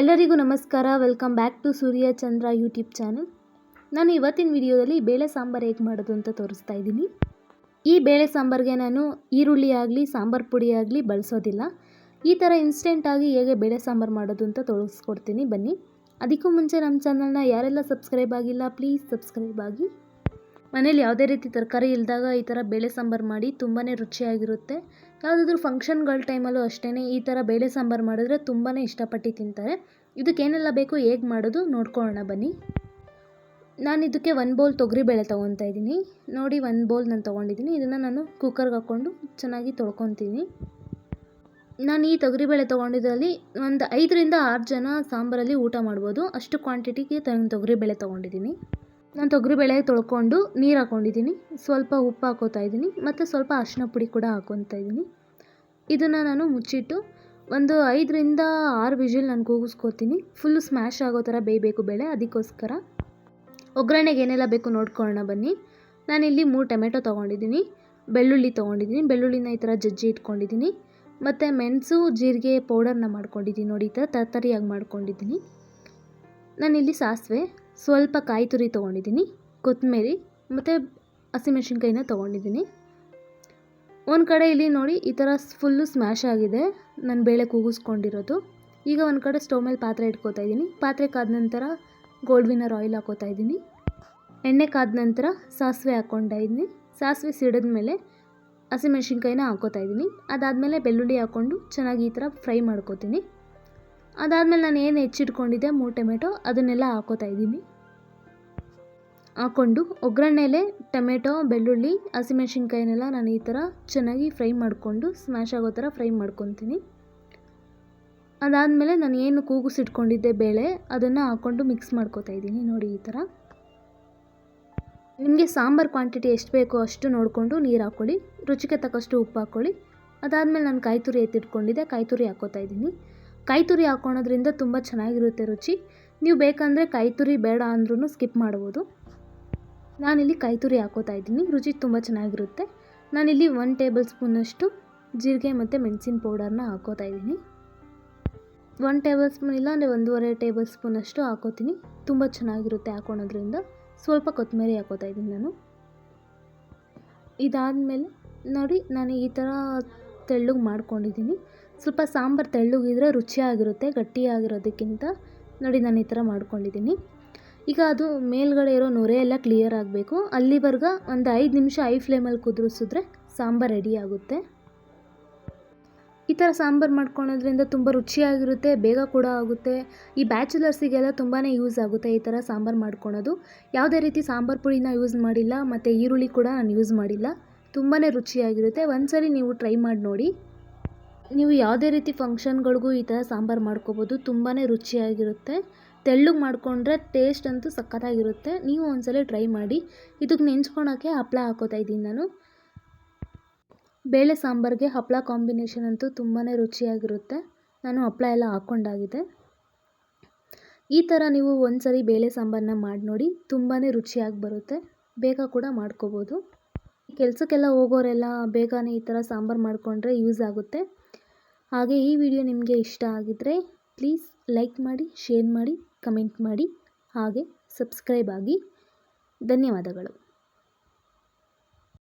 ಎಲ್ಲರಿಗೂ ನಮಸ್ಕಾರ. Welcome back to Surya Chandra YouTube channel. ನಾನು ಇವತ್ತಿನ ವಿಡಿಯೋದಲ್ಲಿ ಬೇಳೆ ಸಾಂಬಾರು ಹೇಗೆ ಮಾಡೋದು ಅಂತ ತೋರಿಸ್ತಾ ಇದ್ದೀನಿ. ಈ ಬೇಳೆ ಸಾಂಬಾರಿಗೆ ನಾನು ಈರುಳ್ಳಿ ಆಗಲಿ ಸಾಂಬಾರು ಪುಡಿ ಆಗಲಿ ಬಳಸೋದಿಲ್ಲ. ಈ ಥರ ಇನ್ಸ್ಟೆಂಟಾಗಿ ಹೇಗೆ ಬೇಳೆ ಸಾಂಬಾರು ಮಾಡೋದು ಅಂತ ತೋರಿಸ್ಕೊಡ್ತೀನಿ ಬನ್ನಿ. ಅದಕ್ಕೂ ಮುಂಚೆ ನಮ್ಮ ಚಾನಲ್ನ ಯಾರೆಲ್ಲ ಸಬ್ಸ್ಕ್ರೈಬ್ ಆಗಿಲ್ಲ ಪ್ಲೀಸ್ ಸಬ್ಸ್ಕ್ರೈಬ್ ಆಗಿ. ಮನೇಲಿ ಯಾವುದೇ ರೀತಿ ತರಕಾರಿ ಇಲ್ಲದಾಗ ಈ ಥರ ಬೇಳೆ ಸಾಂಬಾರು ಮಾಡಿ ತುಂಬಾ ರುಚಿಯಾಗಿರುತ್ತೆ. ಯಾವುದಾದ್ರೂ ಫಂಕ್ಷನ್ಗಳ ಟೈಮಲ್ಲೂ ಅಷ್ಟೇ ಈ ಥರ ಬೇಳೆ ಸಾಂಬಾರು ಮಾಡಿದ್ರೆ ತುಂಬಾ ಇಷ್ಟಪಟ್ಟು ತಿಂತಾರೆ. ಇದಕ್ಕೇನೆಲ್ಲ ಬೇಕು ಹೇಗೆ ಮಾಡೋದು ನೋಡ್ಕೊಳ್ಳೋಣ ಬನ್ನಿ. ನಾನು ಇದಕ್ಕೆ 1 ಬೌಲ್ ತೊಗರಿಬೇಳೆ ತೊಗೊತಾ ಇದ್ದೀನಿ. ನೋಡಿ 1 ಬೌಲ್ ನಾನು ತೊಗೊಂಡಿದ್ದೀನಿ. ಇದನ್ನು ನಾನು ಕುಕ್ಕರ್ಗೆ ಹಾಕ್ಕೊಂಡು ಚೆನ್ನಾಗಿ ತೊಳ್ಕೊತೀನಿ. ನಾನು ಈ ತೊಗರಿಬೇಳೆ ತೊಗೊಂಡಿದ್ರಲ್ಲಿ ಒಂದು 5ರಿಂದ 6 ಜನ ಸಾಂಬಾರಲ್ಲಿ ಊಟ ಮಾಡ್ಬೋದು. ಅಷ್ಟು ಕ್ವಾಂಟಿಟಿಗೆ ತೊಗರಿಬೇಳೆ ತೊಗೊಂಡಿದ್ದೀನಿ. ನಾನು ತೊಗರಿಬೇಳೆ ತೊಳ್ಕೊಂಡು ನೀರು ಹಾಕ್ಕೊಂಡಿದ್ದೀನಿ. ಸ್ವಲ್ಪ ಉಪ್ಪು ಹಾಕೋತಾ ಇದ್ದೀನಿ ಮತ್ತು ಸ್ವಲ್ಪ ಅರಿಶಿನ ಪುಡಿ ಕೂಡ ಹಾಕ್ಕೊತಾ ಇದ್ದೀನಿ. ಇದನ್ನು ನಾನು ಮುಚ್ಚಿಟ್ಟು ಒಂದು 5ರಿಂದ 6 ವಿಜಿಲ್ ನಾನು ಕೂಗಿಸ್ಕೊತೀನಿ. ಫುಲ್ಲು ಸ್ಮ್ಯಾಶ್ ಆಗೋ ಥರ ಬೇಯಬೇಕು ಬೇಳೆ. ಅದಕ್ಕೋಸ್ಕರ ಒಗ್ಗರಣೆಗೆ ಏನೆಲ್ಲ ಬೇಕು ನೋಡ್ಕೊಳ್ಳೋಣ ಬನ್ನಿ. ನಾನಿಲ್ಲಿ 3 ಟೊಮೆಟೊ ತೊಗೊಂಡಿದ್ದೀನಿ, ಬೆಳ್ಳುಳ್ಳಿ ತೊಗೊಂಡಿದ್ದೀನಿ. ಬೆಳ್ಳುಳ್ಳಿನ ಈ ಥರ ಜಜ್ಜಿ ಇಟ್ಕೊಂಡಿದ್ದೀನಿ ಮತ್ತು ಮೆಣಸು ಜೀರಿಗೆ ಪೌಡರ್ನ ಮಾಡ್ಕೊಂಡಿದ್ದೀನಿ. ನೋಡಿ ಈ ಥರ ತರ್ತರಿಯಾಗಿ ಮಾಡ್ಕೊಂಡಿದ್ದೀನಿ. ನಾನಿಲ್ಲಿ ಸಾಸಿವೆ, ಸ್ವಲ್ಪ ಕಾಯಿ ತುರಿ ತೊಗೊಂಡಿದ್ದೀನಿ, ಕೊತ್ತಂಬರಿ ಮತ್ತು ಹಸಿಮೆಣ್ಸಿನ್ಕಾಯಿನ ತೊಗೊಂಡಿದ್ದೀನಿ. ಒಂದು ಕಡೆ ಇಲ್ಲಿ ನೋಡಿ ಈ ಥರ ಫುಲ್ಲು ಸ್ಮ್ಯಾಶ್ ಆಗಿದೆ ನಾನು ಬೇಳೆ ಕೂಗಿಸ್ಕೊಂಡಿರೋದು. ಈಗ ಒಂದು ಕಡೆ ಸ್ಟವ್ ಮೇಲೆ ಪಾತ್ರೆ ಇಟ್ಕೋತಾ ಇದ್ದೀನಿ. ಪಾತ್ರೆ ಕಾದ ನಂತರ ಗೋಲ್ಡ್ ವಿನ್ನರ್ ಆಯಿಲ್ ಹಾಕೋತಾ ಇದ್ದೀನಿ. ಎಣ್ಣೆ ಕಾದ ನಂತರ ಸಾಸಿವೆ ಹಾಕ್ಕೊತಾ ಇದ್ದೀನಿ. ಸಾಸಿವೆ ಸಿಡಿದ ಮೇಲೆ ಹಸಿಮೆಣ್ಸಿನ್ಕಾಯಿನ ಹಾಕೋತಾ ಇದ್ದೀನಿ. ಅದಾದಮೇಲೆ ಬೆಳ್ಳುಳ್ಳಿ ಹಾಕ್ಕೊಂಡು ಚೆನ್ನಾಗಿ ಈ ಥರ ಫ್ರೈ ಮಾಡ್ಕೋತೀನಿ. ಅದಾದಮೇಲೆ ನಾನು ಏನು ಹೆಚ್ಚಿಟ್ಕೊಂಡಿದ್ದೆ 3 ಟೊಮೆಟೊ ಅದನ್ನೆಲ್ಲ ಹಾಕೋತಾ ಇದ್ದೀನಿ. ಹಾಕ್ಕೊಂಡು ಒಗ್ಗರಣೆಲೆ ಟೊಮೆಟೊ ಬೆಳ್ಳುಳ್ಳಿ ಹಸಿಮೆಣ್ಸಿನ್ಕಾಯಿನೆಲ್ಲ ನಾನು ಈ ಥರ ಚೆನ್ನಾಗಿ ಫ್ರೈ ಮಾಡಿಕೊಂಡು ಸ್ಮ್ಯಾಶ್ ಆಗೋ ಥರ ಫ್ರೈ ಮಾಡ್ಕೊತೀನಿ. ಅದಾದಮೇಲೆ ನಾನು ಏನು ಕೂಗಿಸಿಟ್ಕೊಂಡಿದ್ದೆ ಬೇಳೆ ಅದನ್ನು ಹಾಕ್ಕೊಂಡು ಮಿಕ್ಸ್ ಮಾಡ್ಕೋತಾ ಇದ್ದೀನಿ. ನೋಡಿ ಈ ಥರ. ನಿಮಗೆ ಸಾಂಬಾರು ಕ್ವಾಂಟಿಟಿ ಎಷ್ಟು ಬೇಕೋ ಅಷ್ಟು ನೋಡಿಕೊಂಡು ನೀರು ಹಾಕ್ಕೊಳ್ಳಿ. ರುಚಿಗೆ ತಕ್ಕಷ್ಟು ಉಪ್ಪು ಹಾಕ್ಕೊಳ್ಳಿ. ಅದಾದಮೇಲೆ ನಾನು ಕಾಯಿ ತುರಿ ಎತ್ತಿಟ್ಕೊಂಡಿದ್ದೆ, ಕಾಯಿ ತುರಿ ಹಾಕ್ಕೋತಾ ಇದ್ದೀನಿ. ಕಾಯಿ ತುರಿ ಹಾಕ್ಕೊಳೋದ್ರಿಂದ ತುಂಬ ಚೆನ್ನಾಗಿರುತ್ತೆ ರುಚಿ. ನೀವು ಬೇಕಂದರೆ ಕಾಯಿ ತುರಿ ಬೇಡ ಅಂದ್ರೂ ಸ್ಕಿಪ್ ಮಾಡ್ಬೋದು. ನಾನಿಲ್ಲಿ ಕಾಯಿ ತುರಿ ಹಾಕ್ಕೋತಾ ಇದ್ದೀನಿ. ರುಚಿ ತುಂಬ ಚೆನ್ನಾಗಿರುತ್ತೆ. ನಾನಿಲ್ಲಿ 1 ಟೇಬಲ್ ಸ್ಪೂನಷ್ಟು ಜೀರಿಗೆ ಮತ್ತು ಮೆಣಸಿನ ಪೌಡರ್ನ ಹಾಕ್ಕೋತಾ ಇದ್ದೀನಿ. 1 ಟೇಬಲ್ ಸ್ಪೂನ್ ಇಲ್ಲ ಅಂದರೆ 1.5 ಟೇಬಲ್ ಸ್ಪೂನಷ್ಟು ಹಾಕ್ಕೋತೀನಿ. ತುಂಬ ಚೆನ್ನಾಗಿರುತ್ತೆ ಹಾಕ್ಕೊಳೋದ್ರಿಂದ. ಸ್ವಲ್ಪ ಕೊತ್ತಂಬರಿ ಹಾಕ್ಕೋತಾ ಇದ್ದೀನಿ ನಾನು. ಇದಾದಮೇಲೆ ನೋಡಿ ನಾನು ಈ ಥರ ತೆಳ್ಳಗೆ ಮಾಡ್ಕೊಂಡಿದ್ದೀನಿ. ಸ್ವಲ್ಪ ಸಾಂಬಾರು ತೆಳ್ಳಗಿದ್ರೆ ರುಚಿಯಾಗಿರುತ್ತೆ ಗಟ್ಟಿಯಾಗಿರೋದಕ್ಕಿಂತ. ನೋಡಿ ನಾನು ಈ ಥರ ಮಾಡ್ಕೊಂಡಿದ್ದೀನಿ. ಈಗ ಅದು ಮೇಲ್ಗಡೆ ಇರೋ ನೊರೆ ಎಲ್ಲ ಕ್ಲಿಯರ್ ಆಗಬೇಕು. ಅಲ್ಲಿವರೆಗೆ ಒಂದು 5 ನಿಮಿಷ ಐ ಫ್ಲೇಮಲ್ಲಿ ಕುದಿಸಿದ್ರೆ ಸಾಂಬಾರು ರೆಡಿ ಆಗುತ್ತೆ. ಈ ಥರ ಸಾಂಬಾರು ಮಾಡ್ಕೊಳೋದ್ರಿಂದ ತುಂಬ ರುಚಿಯಾಗಿರುತ್ತೆ, ಬೇಗ ಕೂಡ ಆಗುತ್ತೆ. ಈ ಬ್ಯಾಚುಲರ್ಸಿಗೆಲ್ಲ ತುಂಬಾ ಯೂಸ್ ಆಗುತ್ತೆ ಈ ಥರ ಸಾಂಬಾರು ಮಾಡ್ಕೊಳೋದು. ಯಾವುದೇ ರೀತಿ ಸಾಂಬಾರು ಪುಡಿನ ಯೂಸ್ ಮಾಡಿಲ್ಲ ಮತ್ತು ಈರುಳ್ಳಿ ಕೂಡ ನಾನು ಯೂಸ್ ಮಾಡಿಲ್ಲ. ತುಂಬಾ ರುಚಿಯಾಗಿರುತ್ತೆ. ಒಂದ್ಸರಿ ನೀವು ಟ್ರೈ ಮಾಡಿ ನೋಡಿ. ನೀವು ಯಾವುದೇ ರೀತಿ ಫಂಕ್ಷನ್ಗಳಿಗೂ ಈ ಥರ ಸಾಂಬಾರು ಮಾಡ್ಕೋಬೋದು. ತುಂಬಾ ರುಚಿಯಾಗಿರುತ್ತೆ. ತೆಳ್ಳಗೆ ಮಾಡಿಕೊಂಡ್ರೆ ಟೇಸ್ಟ್ ಅಂತೂ ಸಖತ್ತಾಗಿರುತ್ತೆ. ನೀವು ಒಂದ್ಸಲ ಟ್ರೈ ಮಾಡಿ. ಇದಕ್ಕೆ ನೆಂಚ್ಕೊಳಕ್ಕೆ ಹಪ್ಪಳ ಹಾಕೋತಾ ಇದ್ದೀನಿ ನಾನು. ಬೇಳೆ ಸಾಂಬಾರಿಗೆ ಹಪ್ಪಳ ಕಾಂಬಿನೇಷನ್ ಅಂತೂ ತುಂಬಾ ರುಚಿಯಾಗಿರುತ್ತೆ. ನಾನು ಹಪ್ಪಳ ಎಲ್ಲ ಹಾಕ್ಕೊಂಡಾಗಿದೆ. ಈ ಥರ ನೀವು ಒಂದ್ಸರಿ ಬೇಳೆ ಸಾಂಬಾರನ್ನ ಮಾಡಿ ನೋಡಿ. ತುಂಬಾ ರುಚಿಯಾಗಿ ಬರುತ್ತೆ. ಬೇಗ ಕೂಡ ಮಾಡ್ಕೋಬೋದು. ಕೆಲಸಕ್ಕೆಲ್ಲ ಹೋಗೋರೆಲ್ಲ ಬೇಗನೆ ಈ ಥರ ಸಾಂಬಾರು ಮಾಡಿಕೊಂಡ್ರೆ ಯೂಸ್ ಆಗುತ್ತೆ. ಹಾಗೆ ಈ ವಿಡಿಯೋ ನಿಮಗೆ ಇಷ್ಟ ಆಗಿದ್ದರೆ ಪ್ಲೀಸ್ ಲೈಕ್ ಮಾಡಿ, ಶೇರ್ ಮಾಡಿ, ಕಮೆಂಟ್ ಮಾಡಿ, ಹಾಗೆ ಸಬ್ಸ್ಕ್ರೈಬ್ ಆಗಿ. ಧನ್ಯವಾದಗಳು.